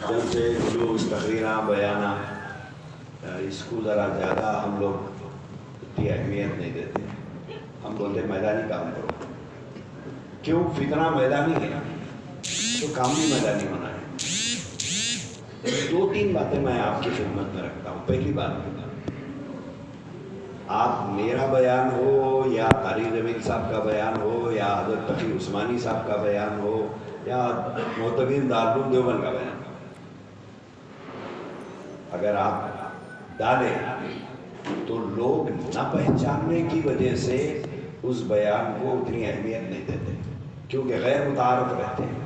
جلسے جلوس تقریراں بیانہ اس کو ذرا زیادہ ہم لوگ اتنی اہمیت نہیں دیتے. ہم بولتے میدانی کام کرو. کیوں؟ فتنہ میدانی ہے تو کام بھی میدانی ہونا ہے. 2-3 باتیں میں آپ کی خدمت میں رکھتا ہوں. پہلی بات، آپ میرا بیان ہو یا قاری جمیل صاحب کا بیان ہو یا حضرت تقی عثمانی صاحب کا بیان ہو یا معتمد دارالعلوم دیوبند کا بیان ہو، اگر آپ ڈالیں تو لوگ نہ پہچاننے کی وجہ سے اس بیان کو اتنی اہمیت نہیں دیتے، کیونکہ غیر متعارف رہتے ہیں.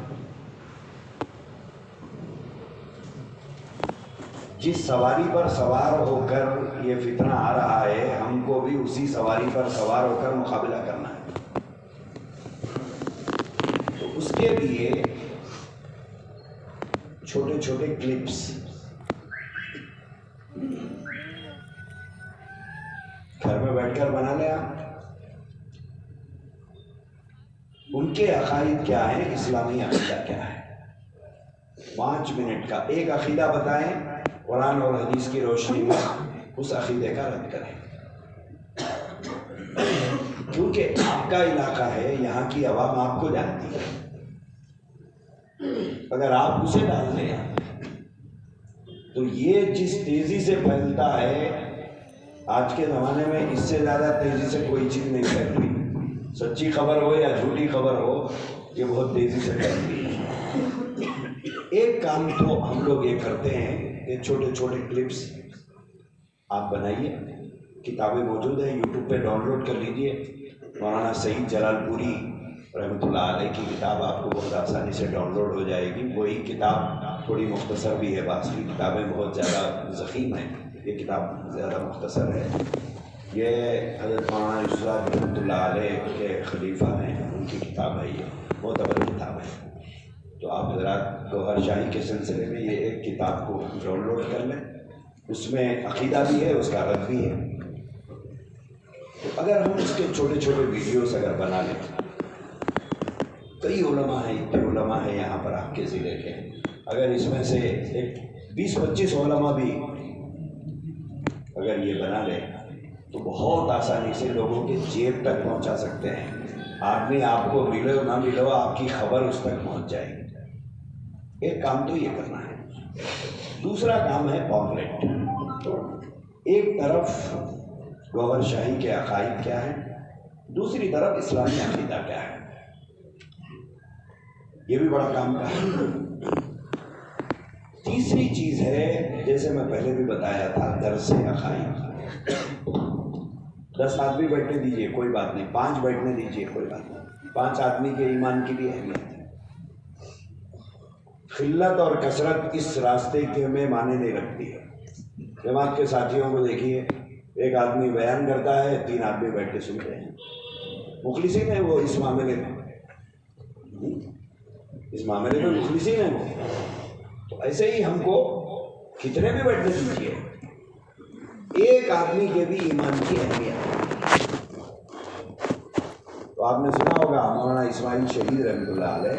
جس سواری پر سوار ہو کر یہ فتنہ آ رہا ہے، ہم کو بھی اسی سواری پر سوار ہو کر مقابلہ کرنا ہے. تو اس کے لیے چھوٹے چھوٹے کلپس گھر میں بیٹھ کر بنا لیں. آپ ان کے عقائد کیا ہیں، اسلامی عقیدہ کیا ہے، 5 منٹ کا ایک عقیدہ بتائیں، قرآن اور حدیث کی روشنی میں اس عقیدے کا رد کریں. کیونکہ آپ کا علاقہ ہے، یہاں کی عوام آپ کو جانتی ہے. اگر آپ اسے ڈال دیں تو یہ جس تیزی سے پھیلتا ہے، آج کے زمانے میں اس سے زیادہ تیزی سے کوئی چیز نہیں پھیلتی. سچی خبر ہو یا جھوٹی خبر ہو، یہ بہت تیزی سے پھیلتی ہے. ایک کام تو ہم لوگ یہ کرتے ہیں کہ چھوٹے چھوٹے کلپس آپ بنائیے. کتابیں موجود ہیں، یوٹیوب پہ ڈاؤن لوڈ کر لیجئے. مولانا سعید جلال پوری رحمۃ اللہ علیہ کی کتاب آپ کو بہت آسانی سے ڈاؤن لوڈ ہو جائے گی. وہی کتاب تھوڑی مختصر بھی ہے، باقی کتابیں بہت زیادہ ضخیم ہیں، یہ کتاب زیادہ مختصر ہے. یہ حضرت مولانا یوسف صاحب رحمۃ اللہ علیہ کے خلیفہ ہیں، ان کی کتاب ہے، یہ معتبر کتاب ہے. تو آپ حضرات گوہر شاہی کے سلسلے میں یہ ایک کتاب کو ڈاؤن لوڈ کر لیں. اس میں عقیدہ بھی ہے، اس کا رد بھی ہے. تو اگر ہم اس کے چھوٹے چھوٹے ویڈیوز اگر بنا لیں، کئی علماء ہیں، اتنے علماء ہیں یہاں پر آپ کے ضلع کے، اگر اس میں سے ایک 20-25 علماء بھی اگر یہ بنا لیں تو بہت آسانی سے لوگوں کے جیب تک پہنچا سکتے ہیں. آدمی آپ کو ملو نہ ملو، آپ کی خبر اس تک پہنچ جائے گی. ایک کام تو یہ کرنا ہے. دوسرا کام ہے پامفلیٹ. ایک طرف گوہر شاہی کے عقائد کیا ہیں، دوسری طرف اسلامی عقیدہ کیا ہے. یہ بھی بڑا کام کا ہے. تیسری چیز ہے، جیسے میں پہلے بھی بتایا تھا، درس عقائد. 10 آدمی بیٹھنے دیجئے، کوئی بات نہیں. 5 بیٹھنے دیجئے، کوئی بات نہیں. 5 آدمی کے ایمان کی بھی اہمیت ہے. قلت اور کثرت اس راستے کے میں معنی نہیں رکھتی ہے. جماعت کے ساتھیوں کو دیکھیے، ایک آدمی بیان کرتا ہے، 3 آدمی بیٹھ کے سنتے ہیں. مخلصین ہیں وہ اس معاملے میں، مخلصین ہیں وہ. تو ایسے ہی ہم کو کتنے بھی بیٹھنے دیجیے، ایک آدمی کے بھی ایمان کی اہمیت ہے. تو آپ نے سنا ہوگا مولانا اسماعیل شہید رحمۃ اللہ علیہ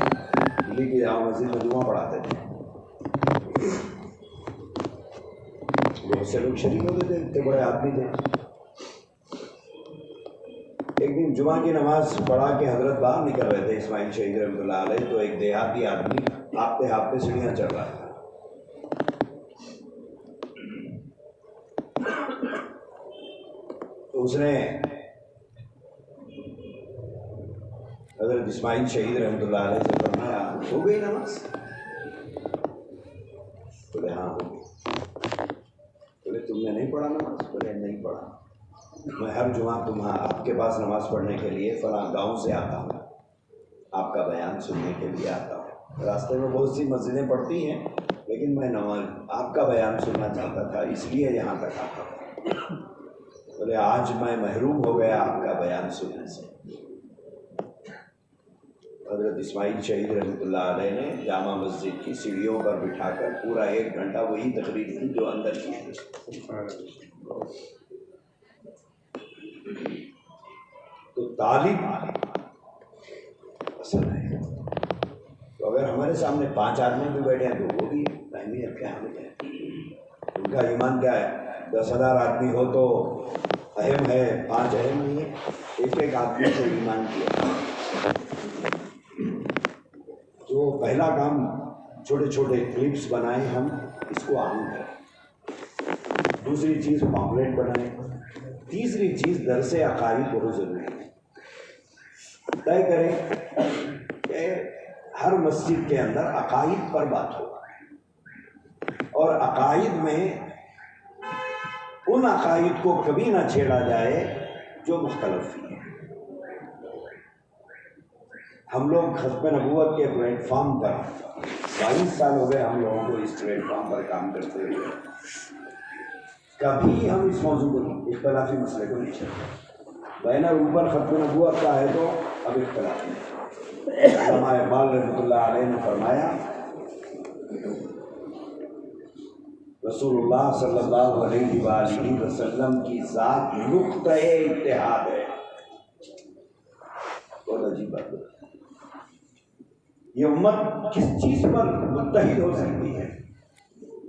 دلی کی جامع مسجد میں جمعہ پڑھاتے تھے. بہت سے لوگ شریک ہوتے تھے، اتنے بڑے آدمی تھے. ایک دن جمعہ کی نماز پڑھا کے حضرت باہر نکل رہے تھے اسماعیل شہید رحمۃ اللہ علیہ، تو ایک دیہاتی آدمی ہاپتے ہاپتے سیڑھیاں چڑھ رہا تھا. تو اس نے حضرت اسماعیل شہید رحمۃ اللہ علیہ سے فرمایا، ہو گئی نماز؟ بولے ہاں ہو گئی. بولے تم نے نہیں پڑھا نماز؟ بولے نہیں پڑھا. میں ہر جمعہ آپ کے پاس نماز پڑھنے کے لیے فلاں گاؤں سے آتا ہوں، آپ کا بیان سننے کے لیے آتا ہوں. راستے میں بہت سی مسجدیں پڑتی ہیں، لیکن میں آپ کا بیان سننا چاہتا تھا، اس لیے یہاں تک آتا ہوں. بولے آج میں محروم ہو گیا آپ کا بیان سننے سے. حضرت اسماعیل شہید رحمۃ اللہ علیہ نے جامع مسجد کی سیڑھیوں پر بٹھا کر پورا 1 گھنٹہ وہی تقریر کی جو اندر کی ہے. تو طالب اصل ہے. تو اگر ہمارے سامنے 5 آدمی بھی بیٹھے ہیں تو وہ بھی اہمیت کے حامل ہیں. ان کا ایمان کیا ہے؟ 10,000 آدمی ہو تو اہم ہے، 5 اہم نہیں ہے. ایک ایک آدمی کو ایمان کیا. تو پہلا کام چھوٹے چھوٹے کلپس بنائیں ہم، اس کو عام کریں. دوسری چیز پامفلیٹ بنائیں. تیسری چیز درس عقائد بہت ضروری ہے. طے کریں کہ ہر مسجد کے اندر عقائد پر بات ہو، اور عقائد میں ان عقائد کو کبھی نہ چھیڑا جائے جو مختلف ہیں. ہم لوگ ختم نبوت کے پلیٹ فارم پر 22 سال ہو گئے ہم لوگوں کو اس پلیٹ فارم پر کام کرتے ہوئے. کبھی ہم اس موضوع کو اختلافی مسئلے کو نہیں چھیڑتے. بینر اوپر ختم نبوت کا ہے تو اب اختلاف نہیں. علامہ اقبال رحمۃ اللہ علیہ نے فرمایا رسول اللہ صلی اللہ علیہ وآلہ وسلم کی ذات نقطہ اتحاد ہے. بہت عجیب بات ہے. یہ امت کس چیز پر متحد ہو سکتی ہے؟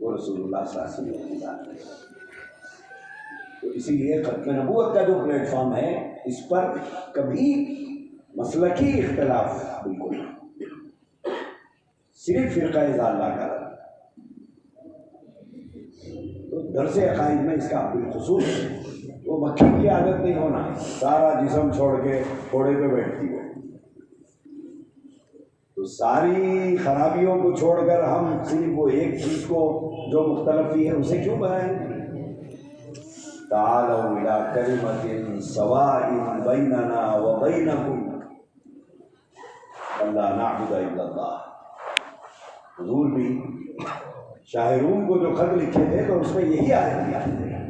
وہ رسول اللہ صلی اللہ علیہ وسلم کی ذات ہے. تو اسی لیے ختم نبوت کا جو پلیٹ فارم ہے اس پر کبھی مسلکی اختلاف بالکل نہیں، صرف فرقہ ضالہ کا. تو درس عقائد میں اس کا بالخصوص وہ مکھی کی عادت نہیں ہونا، سارا جسم چھوڑ کے گھوڑے پہ بیٹھتی ہے. تو ساری خرابیوں کو چھوڑ کر ہم صرف وہ ایک چیز کو جو مختلف ہے اسے کیوں بنائیں؟ تعالوا إلى كلمة سواء بيننا وبينكم ألا نعبد إلا الله. حضور بھی شاہ روم کو جو خط لکھے تھے تو اس میں یہی آیت دیا ہے.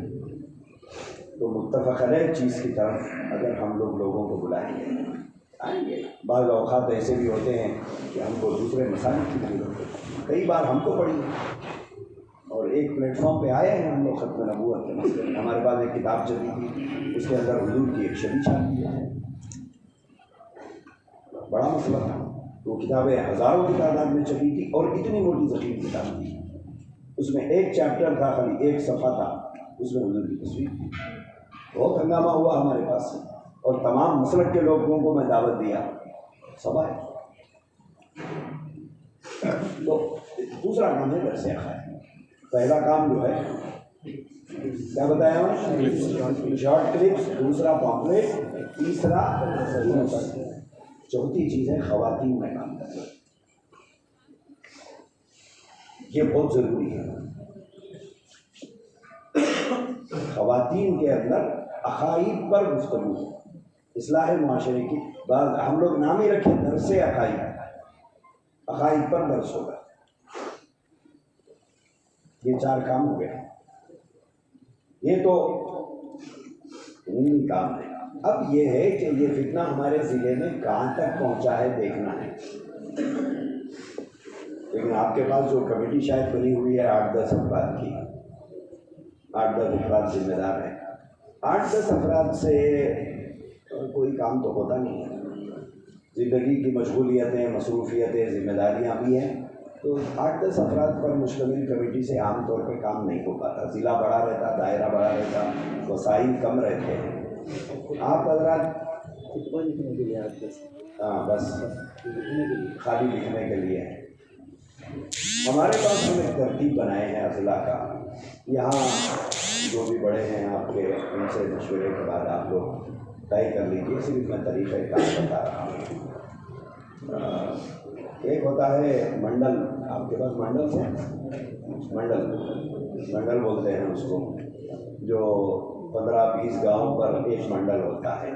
تو متفق علیہ چیز کی طرف اگر ہم لوگوں کو بلائیں گے آئیں گے. بعض اوقات ایسے بھی ہوتے ہیں کہ ہم کو دوسرے مسائل کی ضرورت ہے. کئی بار ہم کو پڑھی اور ایک پلیٹ فارم پہ آئے ہیں ہم لوگ ختم نبوت کے مسئلے. ہمارے پاس ایک کتاب چلی تھی، اس کے اندر حضور کی ایک شبیہ چھاپی ہے. بڑا مسئلہ تھا. وہ کتابیں ہزاروں کی تعداد میں چلی تھی اور اتنی موٹی ضخیم کتاب تھی. اس میں ایک چیپٹر تھا، خالی ایک صفحہ تھا، اس میں حضور کی تصویر تھی. بہت ہنگامہ ہوا ہمارے پاس اور تمام مسلک کے لوگوں کو میں دعوت دیا، سب آئے. تو دوسرا کام ہے درس عقائد. پہلا کام جو ہے کیا بتایا شارٹ کلپس، دوسرا پامفلیٹ، تیسرا چوتھی چیز ہے خواتین میں کام کرنا. یہ بہت ضروری ہے. خواتین کے اندر عقائد پر گفتگو، اصلاح معاشرے کی. بعض ہم لوگ نام ہی رکھیں درس عقائد، عقائد پر درس ہوگا. یہ 4 کام ہو گئے. یہ تو عمومی کام ہے. اب یہ ہے کہ یہ فتنہ ہمارے ضلع میں کہاں تک پہنچا ہے دیکھنا ہے. لیکن آپ کے پاس جو کمیٹی شاید بنی ہوئی ہے 8-10 افراد کی، 8-10 افراد ذمہ دار ہیں. 8-10 افراد سے کوئی کام تو ہوتا نہیں ہے. زندگی کی مشغولیتیں، مصروفیتیں، ذمہ داریاں بھی ہیں. تو 8-10 افراد پر مشتمل کمیٹی سے عام طور پہ کام نہیں ہو پاتا. ضلع بڑا رہتا، دائرہ بڑا رہتا، وسائل کم رہتے ہیں. آپ حضرات ہاں بس خالی لکھنے کے لیے ہیں. ہمارے پاس ہم ایک ترتیب بنائے ہیں اضلاع کا. یہاں جو بھی بڑے ہیں آپ کے، ان سے مشورے کے بعد آپ لوگ طے کر لیجیے. صرف میں طریقہ کار بتا رہا ہوں. ایک ہوتا ہے منڈل. آپ کے پاس منڈل ہے؟ منڈل بولتے ہیں اس کو، جو 15-20 گاؤں پر ایک منڈل ہوتا ہے.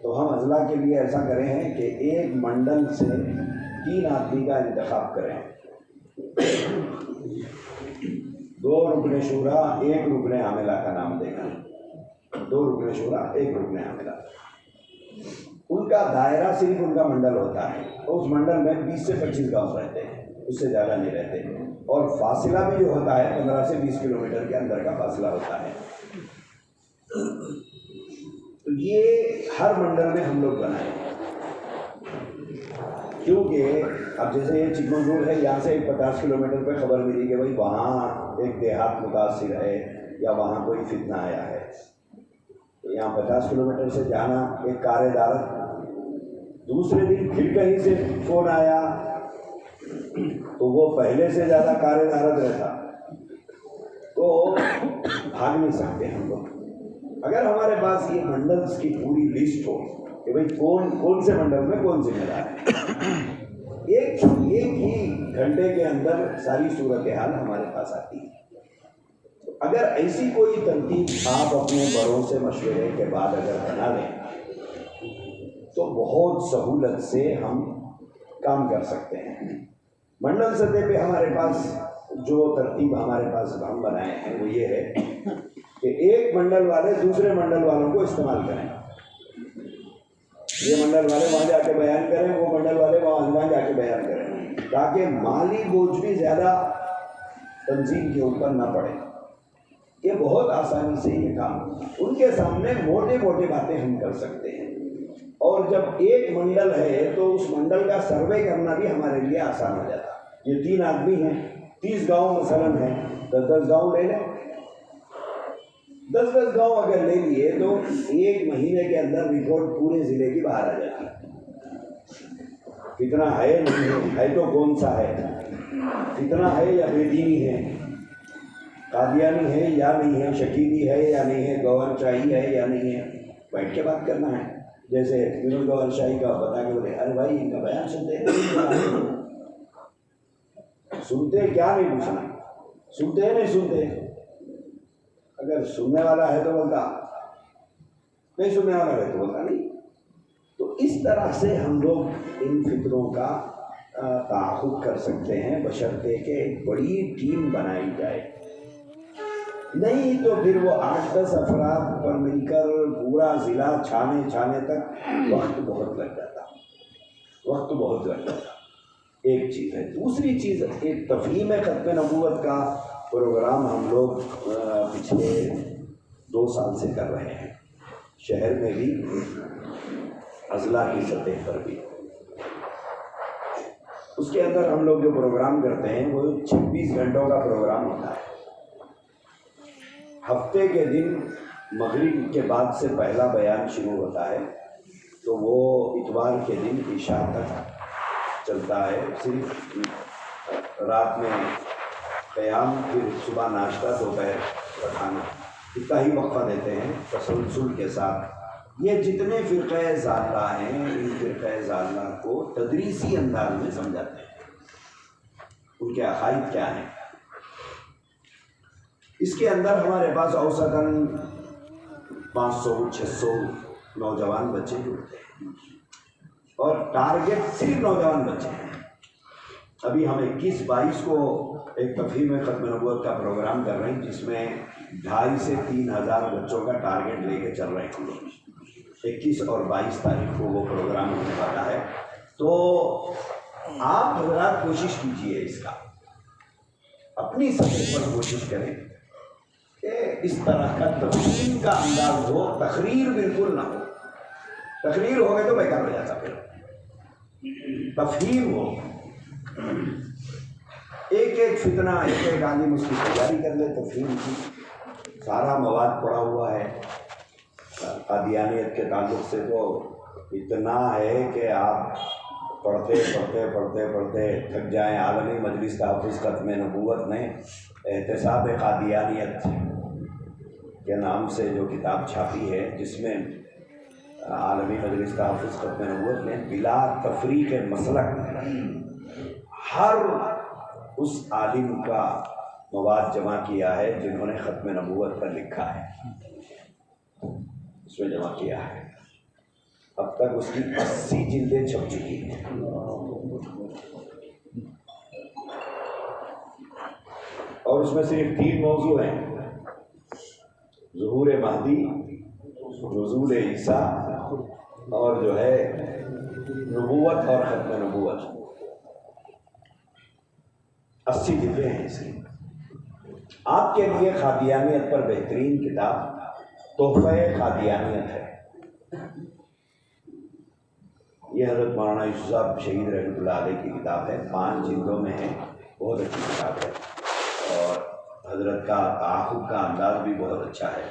تو ہم اضلاع کے لیے ایسا کریں ہیں کہ ایک منڈل سے 3 آدمی کا انتخاب کریں. 2 رکن شورا، 1 رکن عاملہ کا نام دے گا. 2 رکن شورا، 1 رکن عاملہ. ان کا دائرہ صرف ان کا منڈل ہوتا ہے. اس منڈل میں 20 سے 25 گاؤں رہتے ہیں، اس سے زیادہ نہیں رہتے. اور فاصلہ بھی جو ہوتا ہے 15 سے 20 کلومیٹر کے اندر کا فاصلہ ہوتا ہے. تو یہ ہر منڈل میں ہم لوگ بنائیں. کیونکہ اب جیسے یہ چکمنگلور ہے، یہاں سے ایک 50 کلومیٹر پہ خبر ملی کہ بھائی وہاں ایک دیہات متاثر ہے یا وہاں کوئی فتنہ آیا ہے، تو یہاں 50 کلومیٹر سے جانا ایک کار دارت، دوسرے دن پھر کہیں سے فون آیا تو وہ پہلے سے زیادہ کار دارت رہتا، تو بھاگ نہیں سکتے ہم لوگ۔ اگر ہمارے پاس یہ منڈلس کی پوری لسٹ ہو کہ بھائی کون سے منڈل میں کون ذمہ دار ہے، ایک ہی گھنٹے کے اندر ساری صورتحال ہمارے پاس آتی ہے۔ اگر ایسی کوئی ترتیب آپ اپنے بڑوں سے مشورے کے بعد اگر بنا لیں تو بہت سہولت سے ہم کام کر سکتے ہیں۔ منڈل سطح پہ ہمارے پاس جو ترتیب ہمارے پاس ہم بنائے ہیں وہ یہ ہے کہ ایک منڈل والے دوسرے منڈل والوں کو استعمال کریں، یہ منڈل والے وہاں جا کے بیان کریں، وہ منڈل والے وہاں جا کے بیان کریں، تاکہ مالی بوجھ بھی زیادہ تنظیم کے اوپر نہ پڑے۔ یہ بہت آسانی سے یہ کام ان کے سامنے موٹے موٹے باتیں ہم کر سکتے ہیں، اور جب ایک منڈل ہے تو اس منڈل کا سروے کرنا بھی ہمارے لیے آسان ہو جاتا۔ یہ 3 آدمی ہیں، 30 گاؤں مثلاً ہیں، 10 گاؤں لے لیں، 10 گاؤں اگر لے لیے تو ایک مہینے کے اندر رپورٹ پورے ضلع کی باہر آ جاتی ہے۔ کتنا ہے نہیں ہے تو کون سا ہے، کتنا ہے یا بے دینی ہے، قادیانی ہے یا نہیں ہے، شکیلی ہے یا نہیں ہے، گوہر شاہی ہے یا نہیں ہے، بیٹھ کے بات کرنا ہے۔ جیسے یونس گوہر شاہی کا بتا کے بولے ارے بھائی ان کا بیان سنتے ہیں، سنتے کیا نہیں پوچھنا، سنتے ہیں نہیں سنتے، اگر سننے والا ہے تو بولتا، نہیں سننے والا ہے تو بولتا نہیں۔ تو اس طرح سے ہم لوگ ان فکروں کا تعاقب کر سکتے ہیں، بشرطے کہ ایک بڑی ٹیم بنائی جائے، نہیں تو پھر وہ 8-10 افراد پر مل کر پورا ضلع چھانے تک وقت بہت لگ جاتا۔ ایک چیز ہے۔ دوسری چیز ایک تفہیم ختم نبوت کا پروگرام ہم لوگ پچھلے 2 سال سے کر رہے ہیں، شہر میں بھی اضلاع کی سطح پر بھی۔ اس کے اندر ہم لوگ جو پروگرام کرتے ہیں وہ 26 گھنٹوں کا پروگرام ہوتا ہے۔ ہفتے کے دن مغرب کے بعد سے پہلا بیان شروع ہوتا ہے تو وہ اتوار کے دن عشاء تک چلتا ہے، صرف رات میں قیام، پھر صبح ناشتہ، دوپہر کا کھانا، اتنا ہی وقفہ دیتے ہیں تسلسل کے ساتھ۔ یہ جتنے فرقہ ضالہ ہیں ان فرقہ ضالہ کو تدریسی انداز میں سمجھاتے ہیں، ان کے عقائد کیا ہیں۔ اس کے اندر ہمارے پاس اوسطاً 500-600 نوجوان بچے جڑتے ہیں، اور ٹارگٹ صرف نوجوان بچے ہیں۔ ابھی ہم 21-22 کو ایک تفہیم ختم نبوت کا پروگرام کر رہے ہیں، جس میں 2,500 سے 3,000 بچوں کا ٹارگٹ لے کے چل رہے ہیں ہم لوگ۔ 21 اور 22 تاریخ کو وہ پروگرام ہونے والا ہے۔ تو آپ حضرات کوشش کیجئے، اس کا اپنی سطح پر کوشش کریں کہ اس طرح کا تفہیم کا انداز ہو، تقریر بالکل نہ ہو۔ تقریر ہو گئے تو بیکار ہو جاتا، پھر تفہیم ہو، ایک فتنہ ایک عالم اس کی تیاری کر لے، تفہیم کی سارا مواد پڑا ہوا ہے۔ قادیانیت کے تعلق سے تو اتنا ہے کہ آپ پڑھتے تھک جائیں۔ عالمی مجلس تحفظ ختم نبوت نے احتساب قادیانیت کے نام سے جو کتاب چھاپی ہے، جس میں عالمی مجلس تحفظ ختم نبوت نے بلا تفریق مسلک ہر اس عالم کا مواد جمع کیا ہے جنہوں نے ختم نبوت پر لکھا ہے، اس میں جمع کیا ہے۔ اب تک اس کی 80 جلدیں چھپ چکی ہیں۔ اور اس میں صرف 3 موضوع ہیں: ظہور مہدی، نزول عیسیٰ، اور جو ہے نبوت اور ختم نبوت۔ 80 جلدیں ہیں اس کی۔ آپ کے لیے قادیانیت پر بہترین کتاب تحفہ قادیانیت ہے۔ یہ حضرت مولانا یوسف صاحب شہید رحمۃ اللہ علیہ کی کتاب ہے، 5 جلدوں میں ہے، بہت اچھی کتاب ہے، اور حضرت کا تعاقب کا انداز بھی بہت اچھا ہے،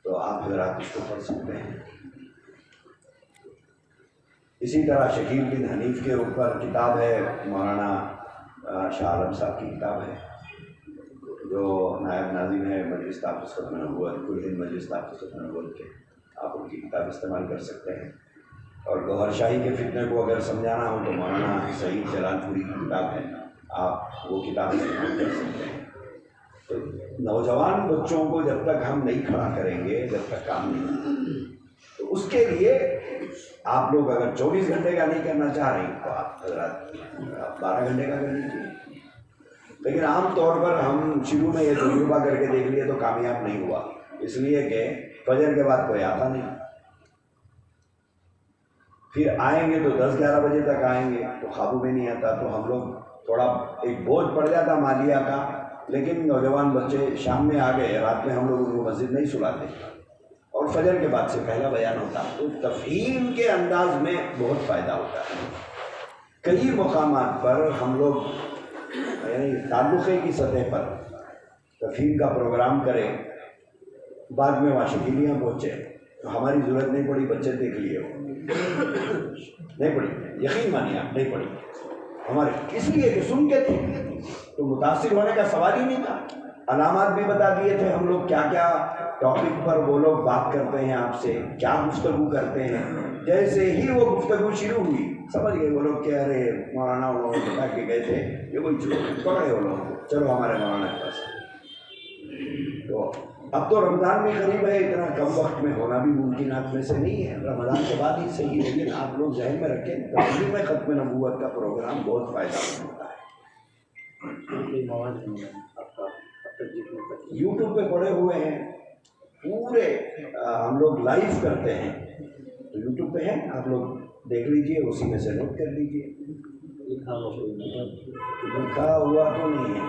تو آپ حضرات اس کو پڑھ سکتے ہیں۔ اسی طرح شکیل بن حنیف کے اوپر کتاب ہے، مولانا شاہ عالم صاحب کی کتاب ہے، جو نائب ناظم ہے مجلس تحفظ ختم نبوت، کل ہند مجلس تحفظ ختم نبوت کے، آپ ان کی کتاب استعمال کر سکتے ہیں۔ اور گوہر شاہی کے فتنے کو اگر سمجھانا ہو تو مولانا سعید جلال پوری کی کتاب ہے، آپ وہ کتاب استعمال کر سکتے ہیں۔ تو نوجوان بچوں کو جب تک ہم نہیں کھڑا کریں گے، جب تک کام نہیں، تو اس کے لیے آپ لوگ اگر 24 گھنٹے کا نہیں کرنا چاہ رہے ہیں تو آپ حضرات 12 گھنٹے کا کر لیجیے، لیکن عام طور پر ہم شروع میں یہ تجربہ کر کے دیکھ لیے تو کامیاب نہیں ہوا، اس لیے کہ فجر کے بعد کوئی آتا نہیں، پھر آئیں گے تو 10-11 بجے تک آئیں گے تو قابو میں نہیں آتا، تو ہم لوگ تھوڑا ایک بوجھ پڑ جاتا مالیہ کا، لیکن نوجوان بچے شام میں آ گئے، رات میں ہم لوگ ان کو مسجد نہیں سلاتے، اور فجر کے بعد سے پہلا بیان ہوتا، تو تفہیم کے انداز میں بہت فائدہ ہوتا ہے۔ کئی مقامات پر ہم لوگ یعنی تعلقے کی سطح پر تفہیم کا پروگرام کریں، بعد میں وہاں شکیلیاں پہنچے تو ہماری ضرورت نہیں پڑی، بچے دیکھ لیے ہو، نہیں پڑی، یقین مانیے آپ نہیں پڑی ہمارے، اس لیے کہ سن کے تھے تو متاثر ہونے کا سوال ہی نہیں تھا، علامات بھی بتا دیے تھے ہم لوگ، کیا کیا ٹاپک پر وہ لوگ بات کرتے ہیں آپ سے، کیا گفتگو کرتے ہیں، جیسے ہی وہ گفتگو شروع ہوئی سمجھ گئے وہ لوگ کہ ارے مولانا وہ بتا کے گئے تھے، یہ کوئی پکڑے وہ لوگ، چلو ہمارے مولانا کے پاس۔ تو اب تو رمضان بھی قریب ہے، اتنا کم وقت میں ہونا بھی ممکنات میں سے نہیں ہے، رمضان کے بعد ہی صحیح، لیکن آپ لوگ ذہن میں رکھیں تفہیم میں ختم نبوت کا پروگرام بہت فائدہ ہوتا ہے۔ یوٹیوب پہ پڑے ہوئے ہیں پورے، ہم لوگ لائیو کرتے ہیں، تو یوٹیوب پہ ہیں، آپ لوگ دیکھ لیجئے، اسی میں سے نوٹ کر لیجئے، لکھا ہوا تو نہیں ہے،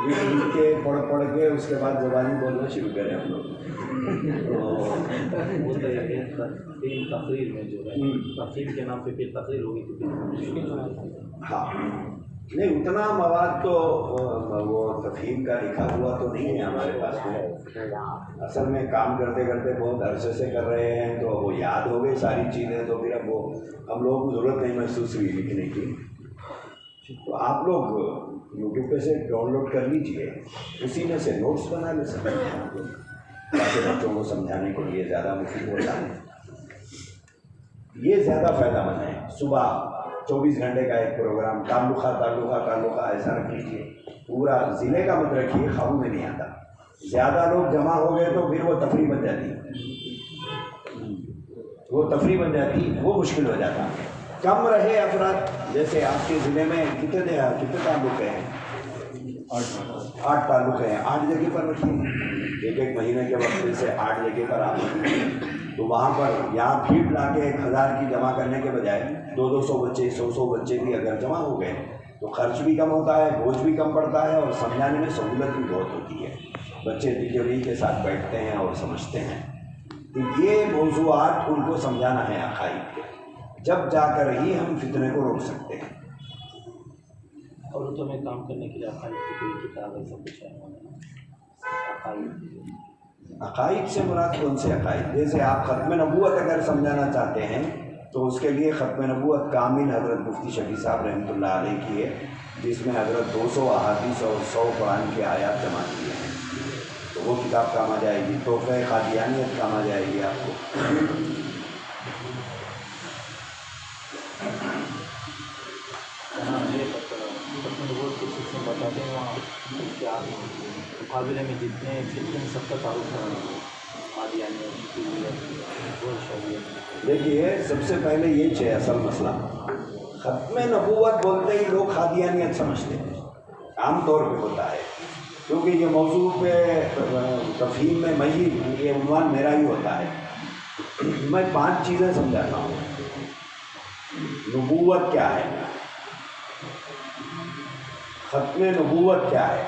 لکھ کے پڑھ کے اس کے بعد زبانی بولنا شروع کریں ہم لوگ۔ تقریر میں جو ہے تفہیم کے نام پہ پھر تقریر ہوگی تو ہاں نہیں، اتنا مواد تو وہ تفہیم کا لکھا ہوا تو نہیں ہے ہمارے پاس میں، اصل میں کام کرتے کرتے بہت عرصے سے کر رہے ہیں تو وہ یاد ہو گئی ساری چیزیں، تو پھر اب وہ ہم لوگوں کو ضرورت نہیں محسوس ہوئی لکھنے کی، تو آپ لوگ یوٹیوب پہ سے ڈاؤن لوڈ کر لیجئے، اسی میں سے نوٹس بنا لے سکتے ہیں آپ لوگ، تاکہ بچوں کو سمجھانے کے لیے زیادہ مفید ہوتا ہے، یہ زیادہ فائدہ مند ہے۔ صبح 24 گھنٹے کا ایک پروگرام، تعلقہ ایسا رکھ لیجیے، پورا ضلع کا مت رکھیے، قابو میں نہیں آتا، زیادہ لوگ جمع ہو گئے تو پھر وہ تفریح بن جاتی، وہ مشکل ہو جاتا، کم رہے افراد، جیسے آپ کے ضلع میں کتنے تعلق ہیں؟ 8 تعلق ہیں، 8 جگہ پر رکھیے، ایک مہینے کے وقت سے 8 جگہ پر آپ رکھیے، تو وہاں پر یہاں بھیڑ لا کے 1000 کی جمع کرنے کے بجائے 200 بچے 100 بچے بھی اگر جمع ہو گئے تو خرچ بھی کم ہوتا ہے، بوجھ بھی کم پڑتا ہے، اور سمجھانے میں سہولت بھی بہت ہوتی ہے، بچے دلجوئی کے ساتھ بیٹھتے ہیں اور سمجھتے ہیں، تو یہ موضوعات ان کو سمجھانا ہے عقائد کے، جب جا کر ہی ہم فتنے کو روک سکتے ہیں۔ اور اردو میں کام کرنے کے لیے عقائد کی کوئی کتاب ایسا کچھ ہے؟ عقائد سے مراد کون سے عقائد؟ جیسے آپ ختم نبوت اگر سمجھانا چاہتے ہیں تو اس کے لیے ختم نبوت کامل حضرت مفتی شفیع صاحب رحمۃ اللہ علیہ کی ہے، جس میں حضرت 200 احادیث اور 100 قرآن کی آیات جمع کی ہیں، تو وہ کتاب کام آ جائے گی، تحفہ قادیانیت کام آ جائے گی آپ کو۔ بتاتے ہیں وہاں کیا مقابلے میں جتنے فتنے سب کا تعارف ہے، دیکھیے سب سے پہلے یہ ہے اصل مسئلہ، ختم نبوت بولتے ہی لوگ قادیانیت سمجھتے ہیں، عام طور پہ ہوتا ہے، کیونکہ یہ موضوع پہ تفہیم میں یہ عنوان میرا ہی ہوتا ہے۔ میں 5 چیزیں سمجھاتا ہوں۔ نبوت کیا ہے، ختم نبوت کیا ہے،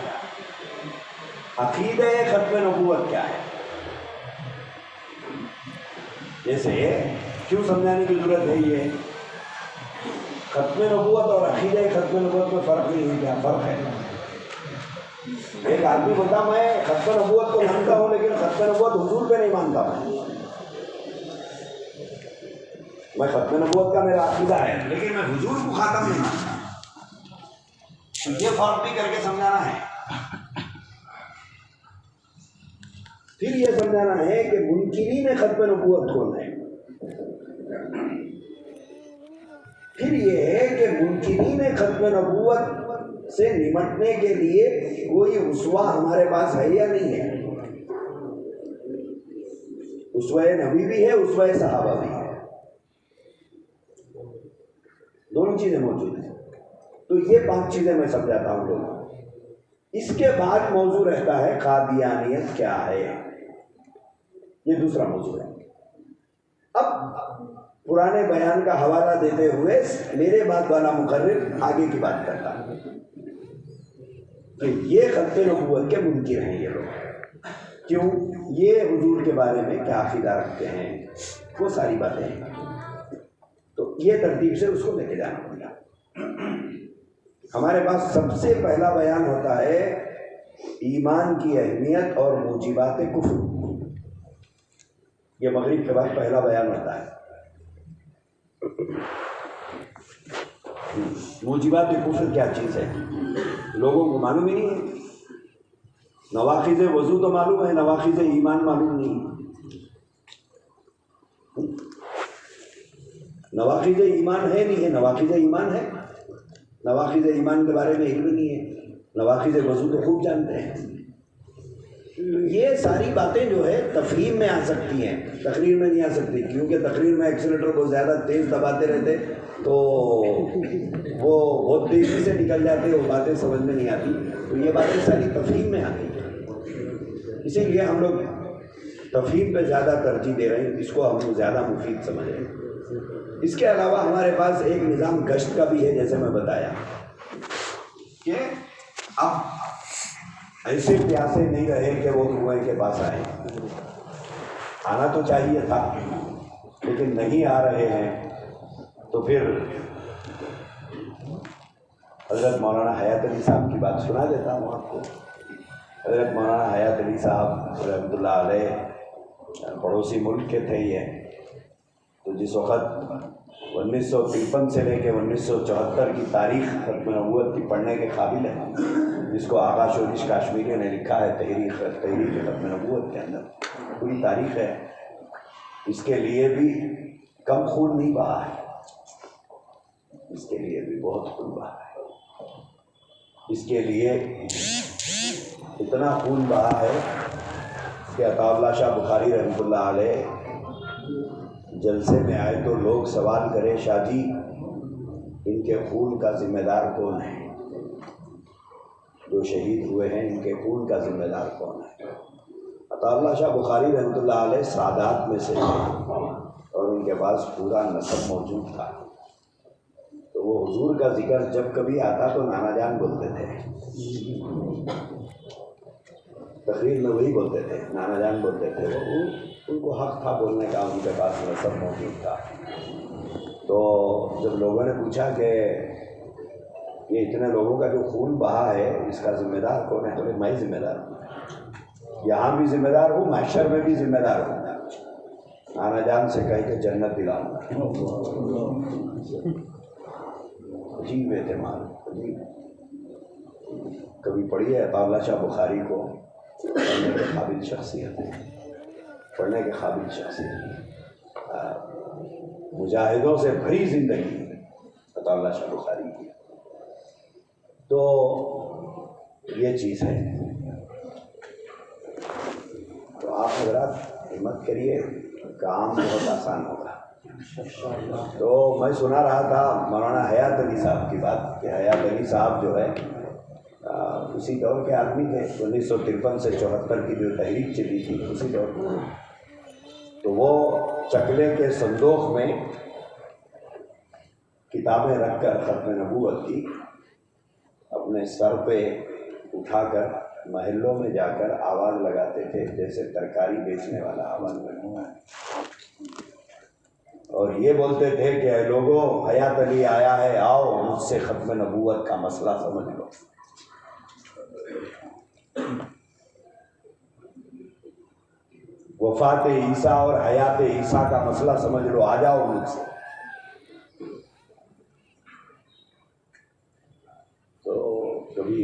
عقیدہ ختم نبوت کیا ہے، جیسے کیوں سمجھانے کی ضرورت ہے یہ ختم نبوت اور عقیدہ ختم نبوت میں فرق نہیں ہے. کیا فرق ہے؟ ایک آدمی بولتا میں ختم نبوت کو مانتا ہوں لیکن ختم نبوت حضور پہ نہیں مانتا. میں ختم نبوت کا میرا عقیدہ ہے لیکن میں حضور کو خاتم نہیں مانتا. یہ فرق بھی کر کے سمجھانا ہے. پھر یہ سمجھانا ہے کہ منکرین ختم نبوت کون ہے. پھر یہ ہے کہ منکرین ختم نبوت سے نمٹنے کے لیے کوئی اسوہ ہمارے پاس ہے یا نہیں ہے. اسوہ نبی بھی ہے، اسوہ صحابہ بھی ہے، دونوں چیزیں موجود ہیں. تو یہ 5 چیزیں میں سمجھاتا ہوں لوگوں کو. اس کے بعد موضوع رہتا ہے قادیانیت کیا ہے. یہ دوسرا موضوع ہے. اب پرانے بیان کا حوالہ دیتے ہوئے میرے بعد والا مقرر آگے کی بات کرتا ہے کہ یہ ختم نبوت کے منکر ہیں یہ لوگ. کیوں؟ یہ حضور کے بارے میں کیا عقیدہ رکھتے ہیں، وہ ساری باتیں ہیں. تو یہ ترتیب سے اس کو لے کے جانا پڑتا. ہمارے پاس سب سے پہلا بیان ہوتا ہے ایمان کی اہمیت اور موجبات کفر. یہ مغرب کے بعد پہلا بیان ہوتا ہے. موجبات کفر کیا چیز ہے لوگوں کو معلوم ہی نہیں ہے. نواقض وضو تو معلوم ہے، نواقض ایمان معلوم نہیں. نواقض ایمان ہے نہیں ہے، نواقض ایمان ہے. نواقض ایمان کے بارے میں علم نہیں ہے. نواقض وضو تو خوب جانتے ہیں. یہ ساری باتیں جو ہے تفہیم میں آ سکتی ہیں، تقریر میں نہیں آ سکتی. کیونکہ تقریر میں ایکسیلیٹر کو زیادہ تیز دباتے رہتے تو وہ بہت تیزی سے نکل جاتے، وہ باتیں سمجھ میں نہیں آتی. تو یہ باتیں ساری تفہیم میں آتی ہیں. اسی لیے ہم لوگ تفہیم پہ زیادہ ترجیح دے رہے ہیں، اس کو ہم زیادہ مفید سمجھ رہے ہیں. اس کے علاوہ ہمارے پاس ایک نظام گشت کا بھی ہے، جیسے میں بتایا کہ اب ایسے پیاسے نہیں رہے کہ وہ کنویں کے پاس آئے. آنا تو چاہیے تھا لیکن نہیں آ رہے ہیں. تو پھر حضرت مولانا حیات علی صاحب کی بات سنا دیتا ہوں آپ کو. حضرت مولانا حیات علی صاحب رحمۃ اللہ علیہ پڑوسی ملک کے تھے یہ. تو جس وقت 1953 سے لے کے 1974 کی تاریخ ختم نبوت کی پڑھنے کے قابل ہے، جس کو آغا شورش کاشمیری نے لکھا ہے تحریک ختم نبوت کے اندر پوری تاریخ ہے. اس کے لیے بھی کم خون نہیں بہا ہے، اس کے لیے بھی بہت خون بہا ہے. اس کے لیے اتنا خون بہا ہے کہ عطا اللہ شاہ بخاری رحمۃ اللہ علیہ جلسے میں آئے تو لوگ سوال کرے شاہ جی ان کے خون کا ذمہ دار کون ہے، جو شہید ہوئے ہیں ان کے خون کا ذمہ دار کون ہے. عطا اللہ شاہ بخاری رحمۃ اللہ علیہ سادات میں سے تھے اور ان کے پاس پورا نسب موجود تھا. تو وہ حضور کا ذکر جب کبھی آتا تو نانا جان بولتے تھے. تقریر میں وہی بولتے تھے، نانا جان بولتے تھے. وہ ان کو حق تھا بولنے کا، ان کے پاس نسب موجود تھا. تو جب لوگوں نے پوچھا کہ یہ اتنے لوگوں کا جو خون بہا ہے اس کا ذمہ دار کون ہے، تو میں ذمہ دار ہوں. یہاں بھی ذمہ دار ہوں، محشر میں بھی ذمہ دار ہوں. نانا جان سے کہہ کے جنت دلاؤں گا. عجیب اعتماد، عجیب. کبھی پڑھیے عطا اللہ شاہ بخاری کو، پڑھنے کے قابل شخصیت ہے، پڑھنے کے قابل شخصیت. مجاہدوں سے بھری زندگی عطا اللہ شاہ بخاری کی. تو یہ چیز ہے. تو آپ حضرات ہمت کریے، کام بہت آسان ہوگا. تو میں سنا رہا تھا مولانا حیات علی صاحب کی بات کہ حیات علی صاحب جو ہے اسی دور کے آدمی تھے. 1953 سے 74 کی جو تحریک چلی تھی اسی دور میں. تو وہ چکلے کے صندوق میں کتابیں رکھ کر ختم نبوت کی اپنے سر پہ اٹھا کر محلوں میں جا کر آواز لگاتے تھے جیسے ترکاری بیچنے والا آواز لگاتا ہے. اور یہ بولتے تھے کہ اے لوگوں، حیات علی آیا ہے، آؤ مجھ سے ختم نبوت کا مسئلہ سمجھ لو۔ وفات عیسیٰ اور حیات عیسیٰ کا مسئلہ سمجھ لو، آ جاؤ مجھ سے۔ تو کبھی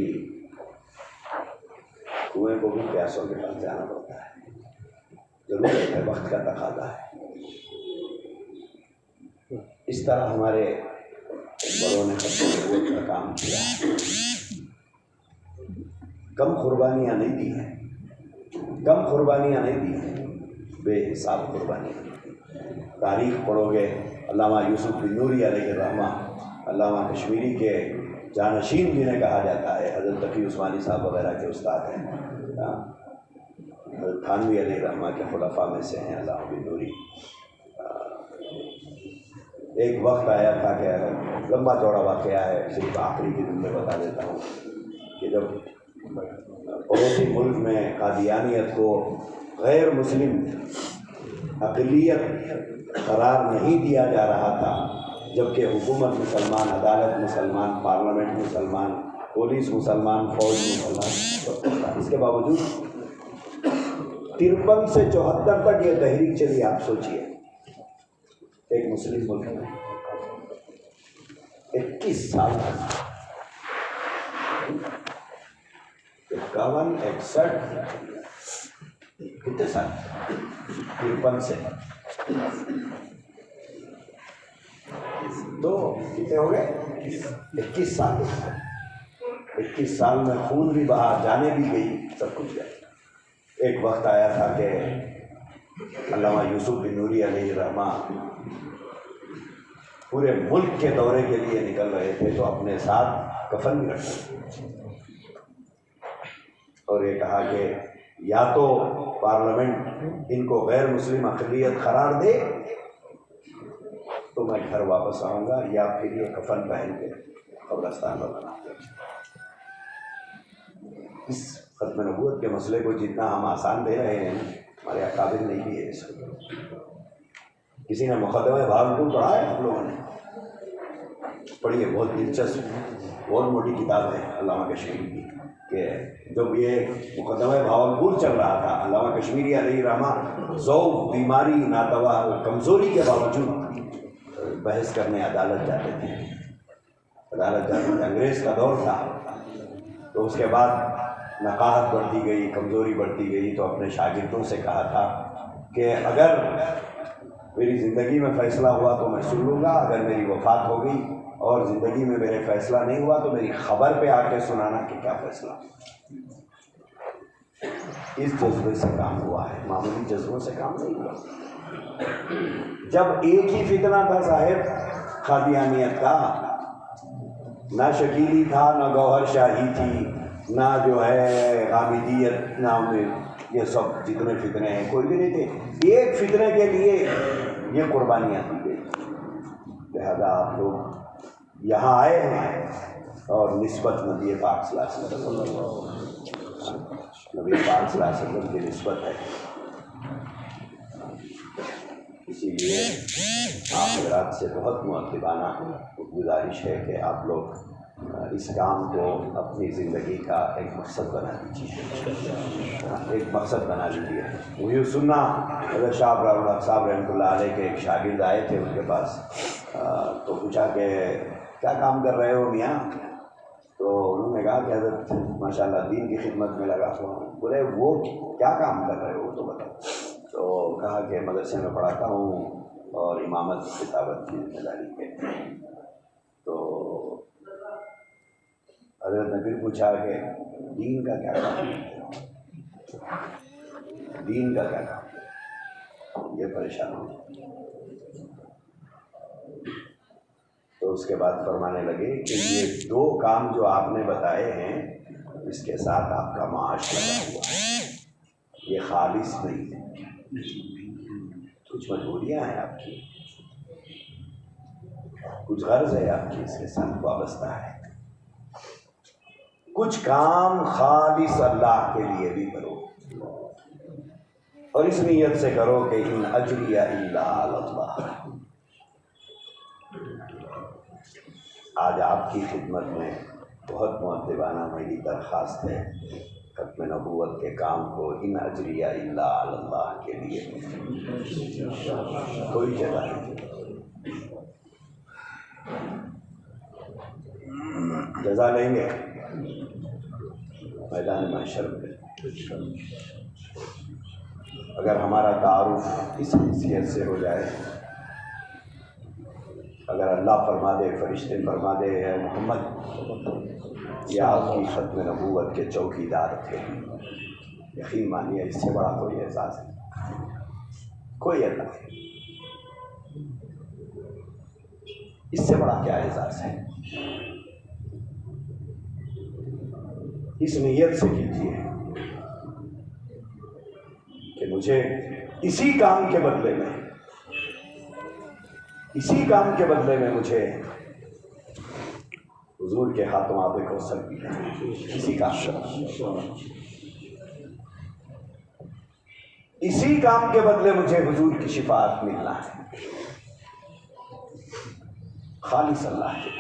کنویں کو بھی پیاسوں کے پاس جانا پڑتا ہے، ضرورت ہے، وقت کا تقاضا ہے۔ اس طرح ہمارے بڑوں نے ختم نبوت کا کام کیا ہے۔ کم قربانیاں نہیں دی ہیں، کم قربانیاں نہیں دی ہیں، بے حساب قربانیاں دی ہیں۔ تاریخ پڑھو گے، علامہ یوسف بن نوری علیہ الرحمہ، علامہ کشمیری کے جانشین جنہیں کہا جاتا ہے، حضرت تقی عثمانی صاحب وغیرہ کے استاد ہیں، حضرت تھانوی علیہ الرحمہ کے خلفاء میں سے ہیں علامہ بن نوری۔ ایک وقت آیا تھا کہ لمبا چوڑا واقعہ ہے، صرف آخری کے دن میں بتا دیتا ہوں کہ جب پڑوسی ملک میں قادیانیت کو غیر مسلم اقلیت قرار نہیں دیا جا رہا تھا، جبکہ حکومت مسلمان، عدالت مسلمان، پارلیمنٹ مسلمان، پولیس مسلمان، فوج مسلمان، اس کے باوجود 53 سے 74 تک یہ تحریک چلی۔ آپ سوچئے ایک مسلم ملک میں 21 سال تک، 51 61 کتنے سال، 53 سے تو کتنے ہو گئے، 21 سال۔ 21 سال میں خون بھی بہا، جانیں بھی گئی، سب کچھ گیا۔ ایک وقت آیا تھا کہ علامہ یوسف بن نوری علیہ الرحمہ پورے ملک کے دورے کے لیے نکل رہے تھے، تو اپنے ساتھ کفن بھی رکھا اور یہ کہا کہ یا تو پارلیمنٹ ان کو غیر مسلم اقلیت قرار دے تو میں گھر واپس آؤں گا، یا پھر یہ کفن پہن کے قبرستان میں بنا دیں۔ اس ختم نبوت کے مسئلے کو جتنا ہم آسان دے رہے ہیں، ہمارے اکابر نہیں بھی ہے اس کو۔ کسی نے مقدمہ بھاگلپور پڑھا ہے؟ آپ لوگوں نے پڑھیے، بہت دلچسپ، بہت موٹی کتاب ہے علامہ کشمیری کی، کہ جب یہ مقدمہ بھاگلپور چل رہا تھا، علامہ کشمیری علیہ الرحمہ ذوق، بیماری، ناتوا، کمزوری کے باوجود بحث کرنے عدالت جاتے تھے، انگریز کا دور تھا۔ تو اس کے بعد نقاہت بڑھتی گئی، کمزوری بڑھتی گئی، تو اپنے شاگردوں سے کہا تھا کہ اگر میری زندگی میں فیصلہ ہوا تو میں سن لوں گا، اگر میری وفات ہو گئی اور زندگی میں میرے فیصلہ نہیں ہوا تو میری خبر پہ آ کے سنانا کہ کیا فیصلہ۔ اس جذبے سے کام ہوا ہے، معمولی جذبوں سے کام نہیں ہوا۔ جب ایک ہی فتنہ تھا صاحب قادیانیت کا، نہ شکیلی تھا، نہ گوہر شاہی تھی، نہ جو ہے غامدیت، نہ یہ سب جتنے فتنے ہیں کوئی بھی نہیں تھے۔ ایک فتنے کے لیے یہ قربانیاں دی گئی۔ لہذا آپ لوگ یہاں آئے ہیں اور نسبت نبی پاک صلی اللہ علیہ وسلم، نبی پاک صلی اللہ علیہ وسلم کی نسبت ہے، اسی لیے آپ حضرات سے بہت مؤدبانہ گزارش ہے کہ آپ لوگ اس کام کو اپنی زندگی کا ایک مقصد بنا لیجیے، ایک مقصد بنا لیجیے۔ مجھے سننا، حضرت شاہ ابراہیم الحق صاحب رحمۃ اللہ علیہ کے ایک شاگرد آئے تھے ان کے پاس، تو پوچھا کہ کیا کام کر رہے ہو میاں؟ تو انہوں نے کہا کہ حضرت ماشاء اللہ دین کی خدمت میں لگا ہوا ہوں۔ بولے وہ کیا کام کر رہے ہو تو بتاؤ۔ تو کہا کہ مدرسے میں پڑھاتا ہوں اور امامت خطابت کی ذمہ داری پہ۔ تو حضرت نے پھر پوچھا کہ دین کا کیا کام ہے، دین کا کیا کام ہے؟ یہ پریشان ہو۔ تو اس کے بعد فرمانے لگے کہ یہ دو کام جو آپ نے بتائے ہیں اس کے ساتھ آپ کا معاش لگا ہوا ہے، یہ خالص نہیں ہے، کچھ مجبوریاں ہیں آپ کی، کچھ غرض ہے آپ کی، اس کے ساتھ وابستہ ہے۔ کچھ کام خالص اللہ کے لیے بھی کرو، اور اس نیت سے کرو کہ ان اجری الا علی اللہ، آج آپ کی خدمت میں بہت مؤدبانہ میری درخواست ہے، ختم نبوت کے کام کو ان اجریہ الا علی اللہ کے لیے کوئی جگہ نہیں، جزا لیں گے میدان محشر میں۔ اگر ہمارا تعارف اس حیثیت سے ہو جائے، اگر اللہ فرما دے، فرشتے فرما دے اے محمد یہ آپ کی ختم نبوت کے چوکیدار تھے، یقین مانیے اس سے بڑا کوئی اعزاز ہے، کوئی اعزاز نہیں، اس سے بڑا کیا اعزاز ہے؟ اس نیت سے کیجیے کہ مجھے اسی کام کے بدلے میں مجھے حضور کے ہاتھوں آب کوثر پینا ہے، اسی کام کے بدلے مجھے حضور کی شفاعت ملنا ہے، خالص اللہ کے۔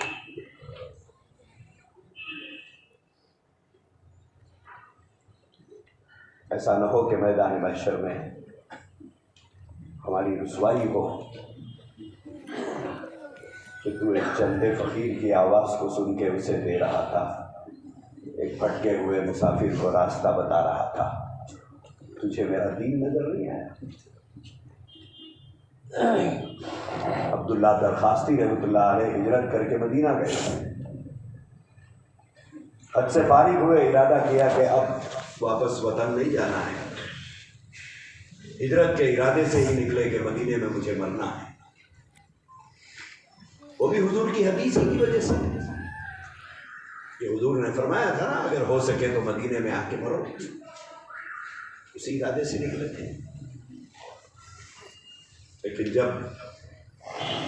ایسا نہ ہو کہ میدان محشر میں ہماری رسوائی ہو کہ تو ایک چندے فقیر کی آواز کو سن کے اسے دے رہا تھا، ایک بھٹکے ہوئے مسافر کو راستہ بتا رہا تھا، تجھے میرا دین نظر نہیں آیا۔ عبداللہ درخواستی رحمۃ اللہ علیہ ہجرت کر کے مدینہ گئے، حج سے فارغ ہوئے، ارادہ کیا کہ اب واپس وطن نہیں جانا ہے، ہجرت کے ارادے سے ہی نکلے کہ مدینے میں مجھے مرنا ہے، وہ بھی حضور کی حدیث کی وجہ سے کہ حضور نے فرمایا تھا نا اگر ہو سکے تو مدینے میں آ کے مرو، اسی ارادے سے نکلے تھے۔ لیکن جب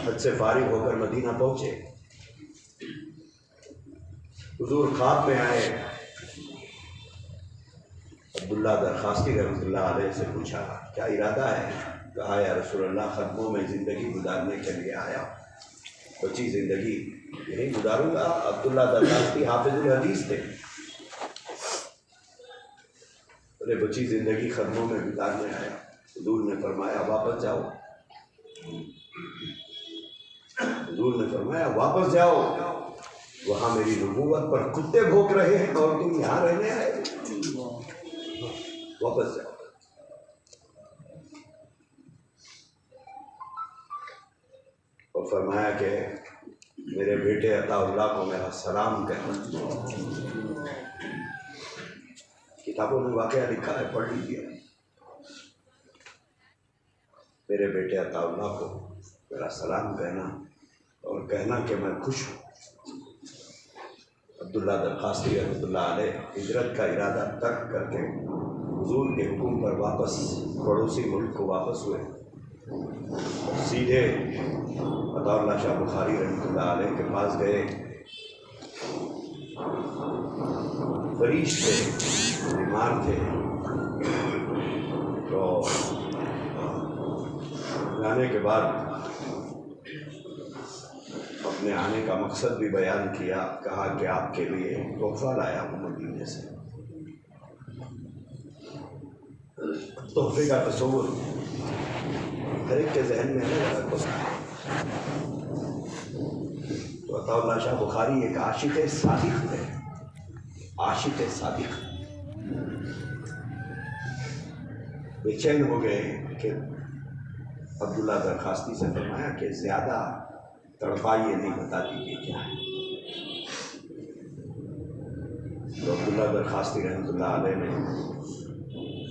حج سے فارغ ہو کر مدینہ پہنچے، حضور خواب میں آئے، عبداللہ درخواستی رحمۃ اللہ علیہ سے پوچھا کیا ارادہ ہے؟ کہا یا رسول اللہ خدموں میں زندگی گزارنے کے لیے آیا، بچی زندگی یہی گزاروں گا۔ عبداللہ درخواستی حافظ الحدیث تھے، بولے بچی زندگی خدموں میں گزارنے آیا۔ حضور نے فرمایا واپس جاؤ، حضور نے فرمایا واپس جاؤ، وہاں میری نبوت پر کتے بھونک رہے ہیں اور تم یہاں رہنے آئے، واپس جاؤ۔ اور فرمایا کہ میرے بیٹے عطا اللہ کو میرا سلام کہنا، کتابوں میں واقعہ لکھا ہے، پڑھ لیجیے، میرے بیٹے عطا اللہ کو میرا سلام کہنا اور کہنا کہ میں خوش ہوں۔ عبداللہ درخواستی رحمۃ اللہ علیہ ہجرت کا ارادہ ترک کر کے حضور کے حکم پر واپس پڑوسی ملک کو واپس ہوئے، سیدھے عطا اللہ شاہ بخاری رحمۃ اللہ علیہ کے پاس گئے، مریض تھے، بیمار تھے، تو جانے کے بعد اپنے آنے کا مقصد بھی بیان کیا، کہا کہ آپ کے لیے تحفہ لایا ہوں مدینے سے۔ تحفے کا تصور ہر ایک کے ذہن میں الگ الگ ہوتا ہے، تو عطا اللہ شاہ بخاری ایک عاشق صادق ہے، عاشق صادق، بے چین ہو گئے کہ عبداللہ درخواستی سے فرمایا کہ زیادہ تڑپائیے نہیں، بتا دیجیے کیا ہے۔ تو عبداللہ درخواستی رحمۃ اللہ علیہ نے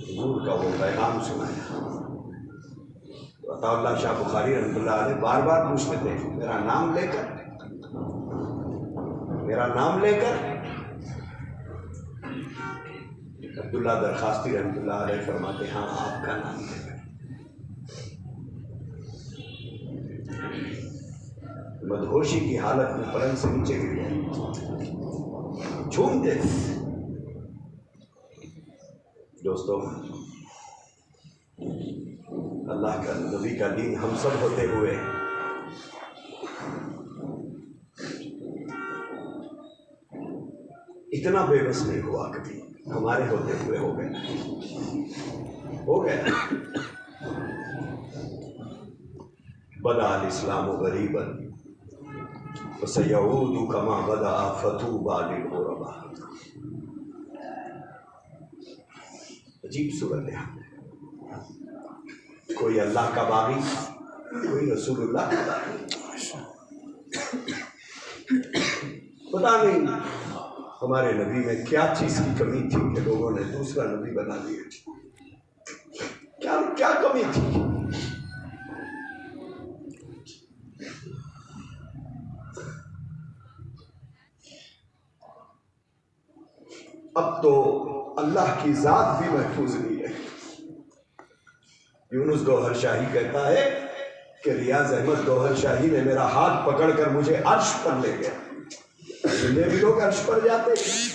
حضور کا وہ پیغام سنایا، تو عطا اللہ شاہ بخاری رحمۃ اللہ علیہ بار بار پوچھتے تھے میرا نام لے کر، عبداللہ درخواستی رحمۃ اللہ علیہ فرماتے ہاں آپ کا نام لے کر۔ مدہوشی کی حالت میں پلنگ سے نیچے گر گئے، جھومتے تھے۔ دوستوں، اللہ کا نبی کا دین ہم سب ہوتے ہوئے اتنا بے بس نہیں ہوا کبھی، ہمارے ہوتے ہوئے ہو گئے. بدا الاسلام غریبا وسیعود کما بدا فطوبی للغرباء. عجیب صورت ہے. کوئی اللہ کا باغی، کوئی رسول اللہ کا باغی. پتا نہیں ہمارے نبی میں کیا چیز کی کمی تھی کہ لوگوں نے دوسرا نبی بنا دیا. کیا کمی تھی؟ اب تو اللہ کی ذات بھی محفوظ نہیں ہے. یونس گوہر شاہی کہتا ہے کہ ریاض احمد گوہر شاہی نے میرا ہاتھ پکڑ کر مجھے عرش پر لے گیا. زندے بھی لوگ عرش پر جاتے ہیں،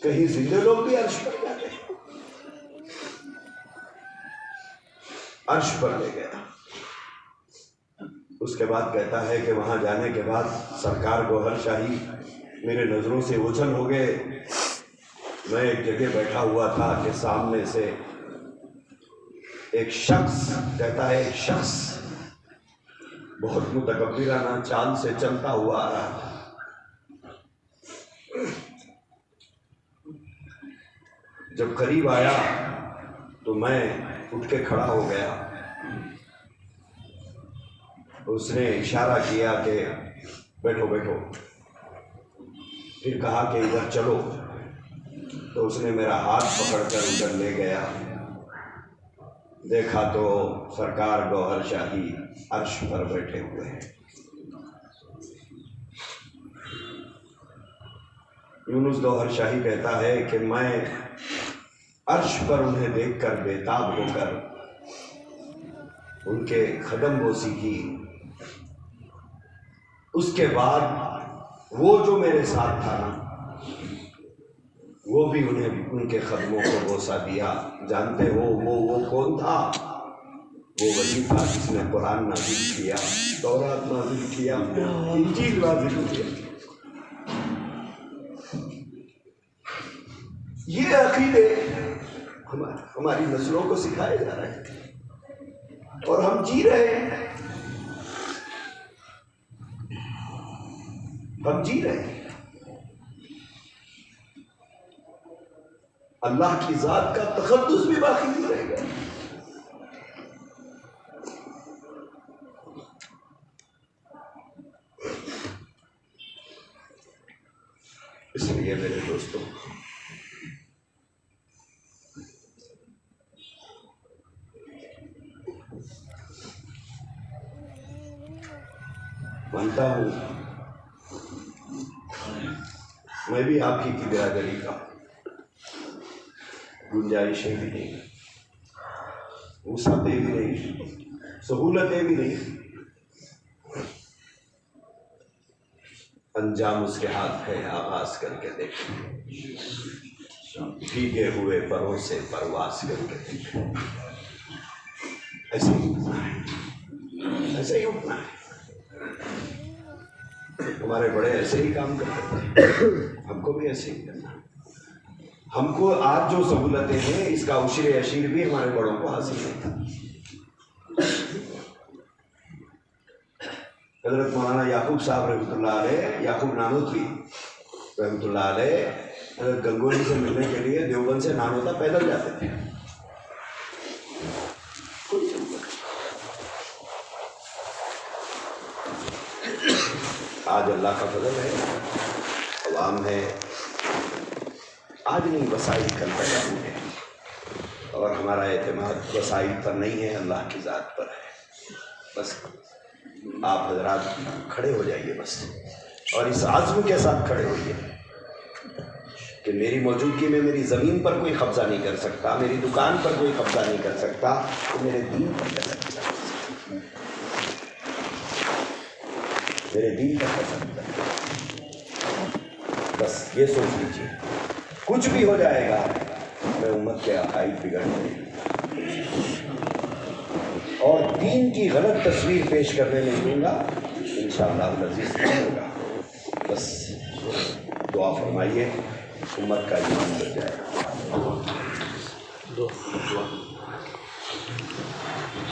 کہیں زندے لوگ بھی عرش پر جاتے ہیں. عرش پر لے گیا. اس کے بعد کہتا ہے کہ وہاں جانے کے بعد سرکار گوہر شاہی میرے نظروں سے اوجھل ہو گئے. میں ایک جگہ بیٹھا ہوا تھا کہ سامنے سے ایک شخص، کہتا ہے ایک شخص بہت متکبرانہ چال سے چلتا ہوا آ رہا تھا. جب قریب آیا تو میں اٹھ کے کھڑا ہو گیا. اس نے اشارہ کیا کہ بیٹھو بیٹھو، پھر کہا کہ ادھر چلو. تو اس نے میرا ہاتھ پکڑ کر ادھر لے گیا. دیکھا تو سرکار گوہر شاہی عرش پر بیٹھے ہوئے ہیں. یونس گوہر شاہی کہتا ہے کہ میں عرش پر انہیں دیکھ کر بےتاب ہو کر ان کے قدم بوسی کی. اس کے بعد وہ جو میرے ساتھ تھا نا، وہ بھی انہیں ان کے قدموں کو بوسا دیا. جانتے ہو وہ کون تھا؟ وہ وہی تھا جس نے قرآن نازل کیا، تورات نازل کیا، انجیل نازل کیا. یہ عقیدے ہماری نسلوں کو سکھائے جا رہے ہیں اور ہم جی رہے ہیں. اللہ کی ذات کا تقدس بھی باقی نہیں رہے گا. اس لیے میرے دوستوں، مانتا ہوں میں بھی آپ ہی کی برادری کا، گنجائشیں بھی نہیں، وسعتیں بھی نہیں، سہولتیں بھی نہیں. انجام اس کے ہاتھ ہے، آغاز کر کے دیکھیں. بھیگے ہوئے پروں سے پرواز کر کے دیکھیں. ایسے ہی اٹھنا ہے، ایسے ہی اٹھنا ہے. ہمارے بڑے ایسے ہی کام کرتے ہیں، ہم کو بھی ایسے ہی کرنا. ہم کو آج جو سہولتیں ہیں اس کا عشر اشیر بھی ہمارے بڑوں کو حاصل نہیں تھا. حضرت مولانا یعقوب صاحب رحمۃ اللہ علیہ، یعقوب نانوتوی رحمۃ اللہ علیہ، حضرت گنگوہی سے ملنے کے لیے دیوبند سے نانوتا پیدل جاتے تھے. آج اللہ کا فضل ہے، عوام ہے. آج نہیں، وسائل کل پیدا ہوئے ہیں اور ہمارا اعتماد وسائل پر نہیں ہے، اللہ کی ذات پر ہے. بس آپ حضرات کھڑے ہو جائیے بس، اور اس عزم کے ساتھ کھڑے ہوئیے کہ میری موجودگی میں میری زمین پر کوئی قبضہ نہیں کر سکتا، میری دکان پر کوئی قبضہ نہیں کر سکتا، تو میرے دین پر کیسا قبضہ کر سکتا؟ میرے دین پر کیسا قبضہ؟ بس یہ سوچ لیجیے، کچھ بھی ہو جائے گا میں امت کے عقائد بگڑ جائیں گے اور دین کی غلط تصویر پیش کرنے نہیں دوں گا. انشاءاللہ العزیز نہیں ہوگا. بس دعا فرمائیے امت کا ایمان بڑھ جائے. دعا